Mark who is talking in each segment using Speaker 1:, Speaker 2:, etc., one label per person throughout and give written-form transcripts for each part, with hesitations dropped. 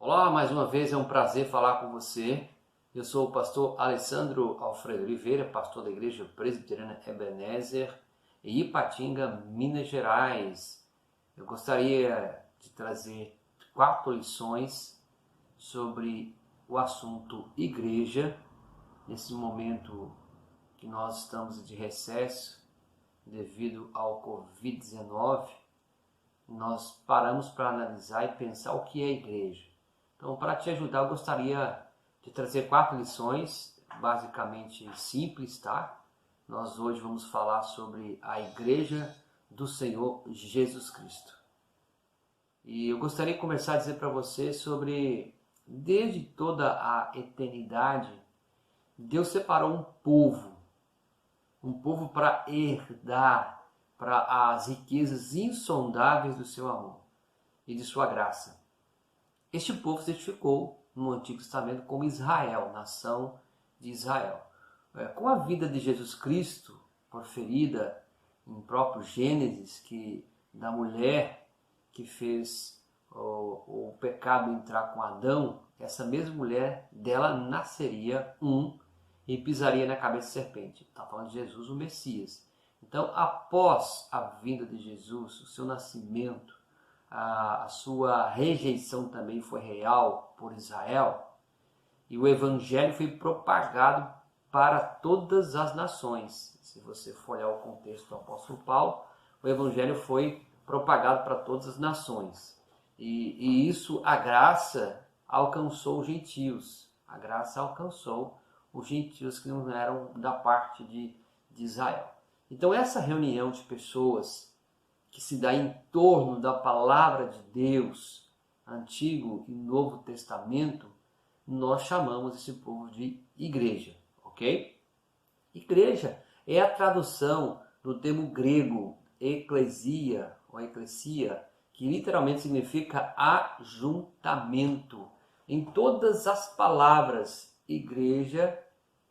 Speaker 1: Olá, mais uma vez é um prazer falar com você. Eu sou o pastor Alessandro Alfredo Oliveira, pastor da Igreja Presbiteriana Ebenezer, em Ipatinga, Minas Gerais. Eu gostaria de trazer 4 lições sobre o assunto igreja, nesse momento que nós estamos de recesso devido ao Covid-19. Nós paramos para analisar e pensar o que é igreja. Então, para te ajudar, eu gostaria de trazer 4 lições, basicamente simples, tá? Nós hoje vamos falar sobre a Igreja do Senhor Jesus Cristo. E eu gostaria de começar a dizer para você sobre, desde toda a eternidade, Deus separou um povo para herdar para as riquezas insondáveis do seu amor e de sua graça. Este povo se identificou no Antigo Testamento como Israel, nação de Israel. Com a vida de Jesus Cristo, proferida em próprio Gênesis, que da mulher que fez o pecado entrar com Adão, essa mesma mulher, dela nasceria e pisaria na cabeça da serpente. Está falando de Jesus, o Messias. Então, após a vinda de Jesus, o seu nascimento, a sua rejeição também foi real por Israel, e o evangelho foi propagado para todas as nações. Se você for olhar o contexto do apóstolo Paulo, o evangelho foi propagado para todas as nações. E isso, a graça alcançou os gentios. A graça alcançou os gentios que não eram da parte de Israel. Então, essa reunião de pessoas que se dá em torno da palavra de Deus, Antigo e Novo Testamento, nós chamamos esse povo de igreja, ok? Igreja é a tradução do termo grego eclesia, ou eclesia, que literalmente significa ajuntamento. Em todas as palavras, igreja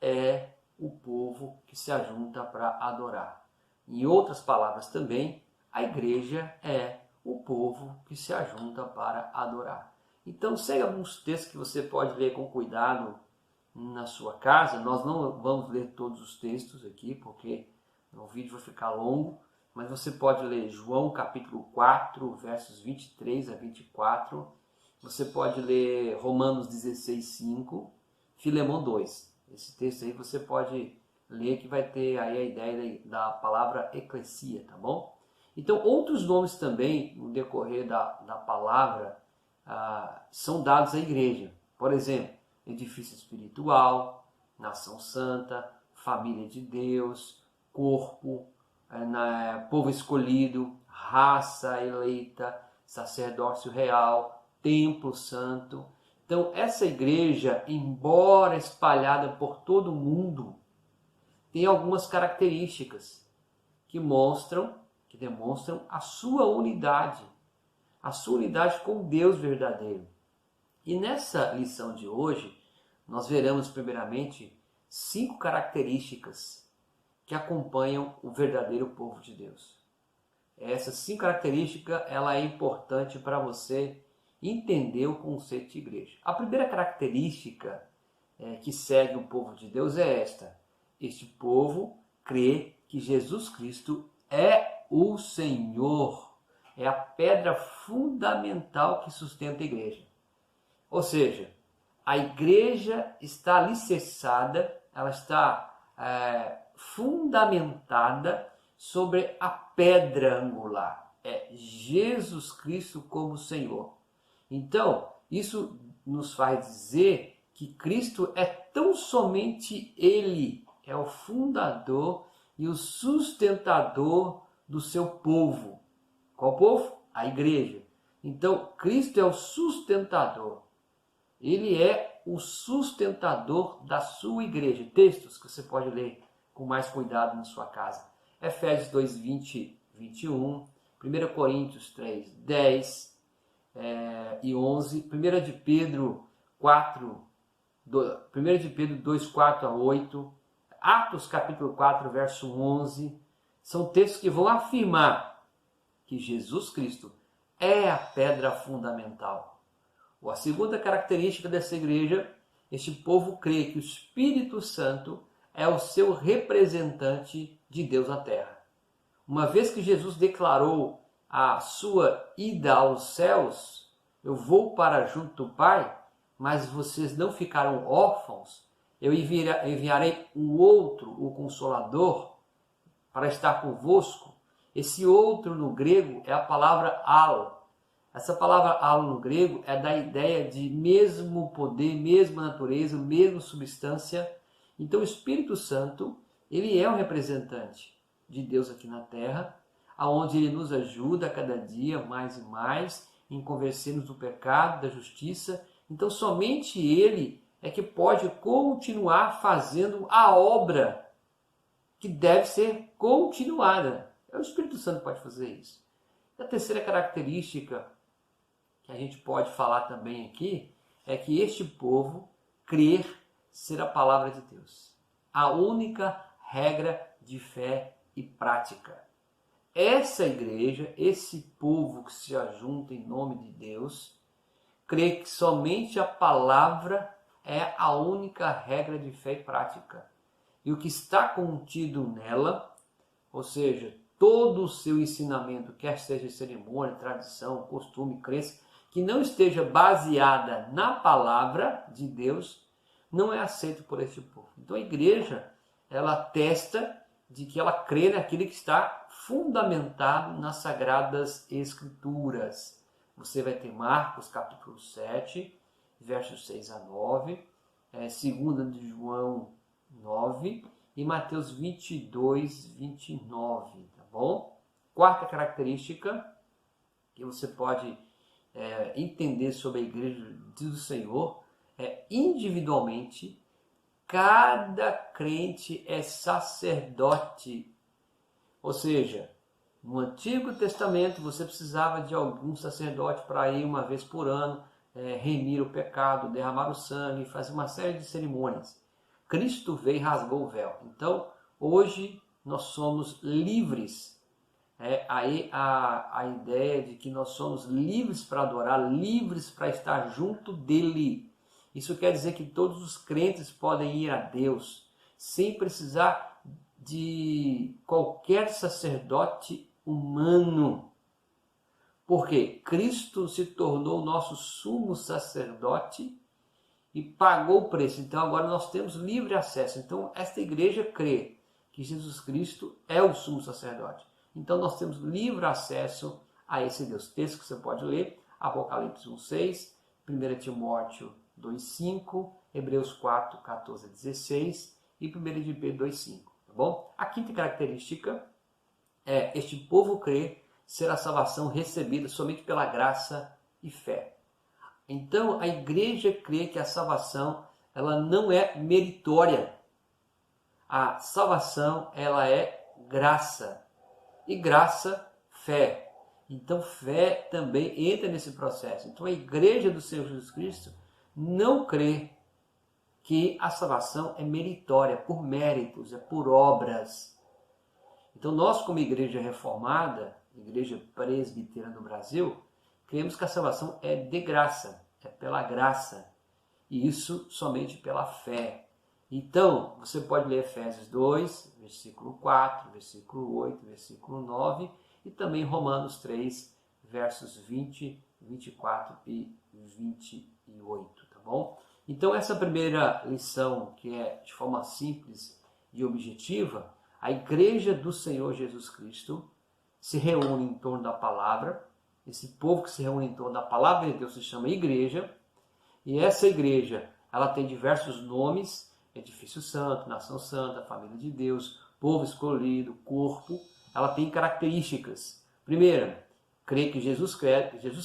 Speaker 1: é o povo que se ajunta para adorar. Em outras palavras também, a igreja é o povo que se ajunta para adorar. Então, segue alguns textos que você pode ler com cuidado na sua casa. Nós não vamos ler todos os textos aqui, porque o vídeo vai ficar longo, mas você pode ler João capítulo 4, versos 23 a 24. Você pode ler Romanos 16, 5, Filemão 2. Esse texto aí você pode ler, que vai ter aí a ideia da palavra eclesia, tá bom? Então, outros nomes também, no decorrer da palavra, são dados à igreja. Por exemplo, edifício espiritual, nação santa, família de Deus, corpo, povo escolhido, raça eleita, sacerdócio real, templo santo. Então, essa igreja, embora espalhada por todo o mundo, tem algumas características que demonstram a sua unidade com Deus verdadeiro. E nessa lição de hoje, nós veremos primeiramente 5 características que acompanham o verdadeiro povo de Deus. Essas 5 características, ela é importante para você entender o conceito de igreja. A primeira característica que segue o povo de Deus é esta: este povo crê que Jesus Cristo é o Senhor, é a pedra fundamental que sustenta a igreja. Ou seja, a igreja está alicerçada, ela está fundamentada sobre a pedra angular. É Jesus Cristo como Senhor. Então, isso nos faz dizer que Cristo é tão somente Ele, é o fundador e o sustentador do seu povo. Qual povo? A igreja. Então, Cristo é o sustentador. Ele é o sustentador da sua igreja. Textos que você pode ler com mais cuidado na sua casa. Efésios 2, 20, 21. 1 Coríntios 3, 10 e 11. 1 de Pedro 2, 4 a 8. Atos capítulo 4, verso 11. São textos que vão afirmar que Jesus Cristo é a pedra fundamental. A segunda característica dessa igreja, este povo crê que o Espírito Santo é o seu representante de Deus na terra. Uma vez que Jesus declarou a sua ida aos céus, eu vou para junto do Pai, mas vocês não ficarão órfãos, eu enviarei um outro, o Consolador, para estar convosco. Esse outro no grego é a palavra al. Essa palavra al no grego é da ideia de mesmo poder, mesma natureza, mesma substância. Então o Espírito Santo, ele é um representante de Deus aqui na terra, aonde ele nos ajuda a cada dia mais e mais em convencer-nos do pecado, da justiça. Então somente ele é que pode continuar fazendo a obra que deve ser continuada. O Espírito Santo pode fazer isso. E a terceira característica que a gente pode falar também aqui é que este povo crer ser a palavra de Deus. A única regra de fé e prática. Essa igreja, esse povo que se ajunta em nome de Deus, crê que somente a palavra é a única regra de fé e prática. E o que está contido nela, ou seja, todo o seu ensinamento, quer seja cerimônia, tradição, costume, crença, que não esteja baseada na palavra de Deus, não é aceito por este povo. Então a igreja, ela atesta de que ela crê naquilo que está fundamentado nas Sagradas Escrituras. Você vai ter Marcos capítulo 7, versos 6 a 9, 2 de João 9 e Mateus 22, 29, tá bom? Quarta característica que você pode entender sobre a igreja do Senhor é individualmente, cada crente é sacerdote. Ou seja, no Antigo Testamento você precisava de algum sacerdote para ir uma vez por ano, remir o pecado, derramar o sangue, fazer uma série de cerimônias. Cristo veio e rasgou o véu. Então, hoje nós somos livres. Aí a ideia de que nós somos livres para adorar, livres para estar junto dele. Isso quer dizer que todos os crentes podem ir a Deus sem precisar de qualquer sacerdote humano. Porque Cristo se tornou nosso sumo sacerdote e pagou o preço. Então agora nós temos livre acesso. Então esta igreja crê que Jesus Cristo é o sumo sacerdote. Então nós temos livre acesso a esse Deus. Texto que você pode ler, Apocalipse 1:6, 1 Timóteo 2:5, Hebreus 4:14 a 16 e 1 de Pedro 2:5. Tá bom? A quinta característica é este povo crê ser a salvação recebida somente pela graça e fé. Então a igreja crê que a salvação ela não é meritória. A salvação ela é graça. E graça, fé. Então fé também entra nesse processo. Então a igreja do Senhor Jesus Cristo não crê que a salvação é meritória, por méritos, é por obras. Então nós, como igreja reformada, igreja presbiteriana no Brasil, cremos que a salvação é de graça, é pela graça. E isso somente pela fé. Então, você pode ler Efésios 2, versículo 4, versículo 8, versículo 9 e também Romanos 3, versos 20, 24 e 28, tá bom? Então, essa primeira lição, que é de forma simples e objetiva, a igreja do Senhor Jesus Cristo se reúne em torno da palavra. Esse povo que se reúne em torno da palavra de Deus se chama igreja. E essa igreja, ela tem diversos nomes: edifício santo, nação santa, família de Deus, povo escolhido, corpo. Ela tem características. Primeira, crê que Jesus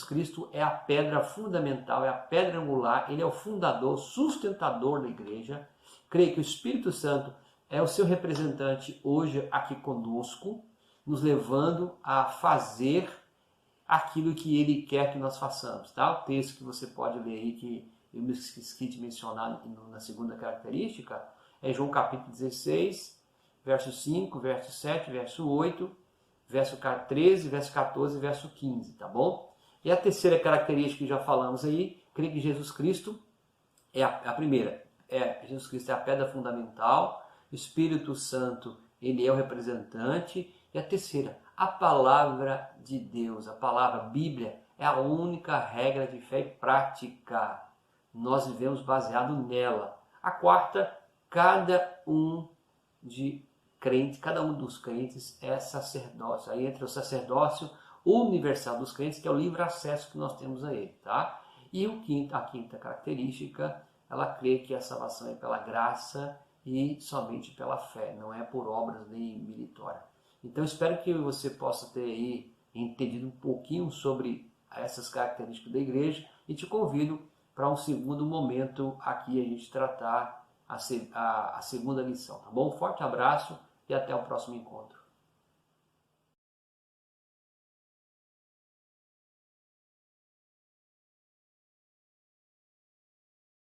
Speaker 1: Cristo é a pedra fundamental, é a pedra angular, ele é o fundador, sustentador da igreja. Crê que o Espírito Santo é o seu representante hoje aqui conosco, nos levando a fazer aquilo que ele quer que nós façamos. Tá? O texto que você pode ler aí, que eu me esqueci de mencionar na segunda característica, é João capítulo 16, verso 5, verso 7, verso 8, verso 13, verso 14 e verso 15, tá bom? E a terceira característica que já falamos aí crê que Jesus Cristo é a primeira. Jesus Cristo é a pedra fundamental, o Espírito Santo, ele é o representante. E a terceira, a palavra de Deus, a palavra Bíblia, é a única regra de fé e prática. Nós vivemos baseado nela. A quarta, cada um dos crentes é sacerdócio. Aí entra o sacerdócio universal dos crentes, que é o livre acesso que nós temos a ele, tá? E a quinta característica, ela crê que a salvação é pela graça e somente pela fé, não é por obras nem meritória. Então espero que você possa ter aí entendido um pouquinho sobre essas características da igreja e te convido para um segundo momento aqui a gente tratar a segunda lição, tá bom? Forte abraço e até o próximo encontro.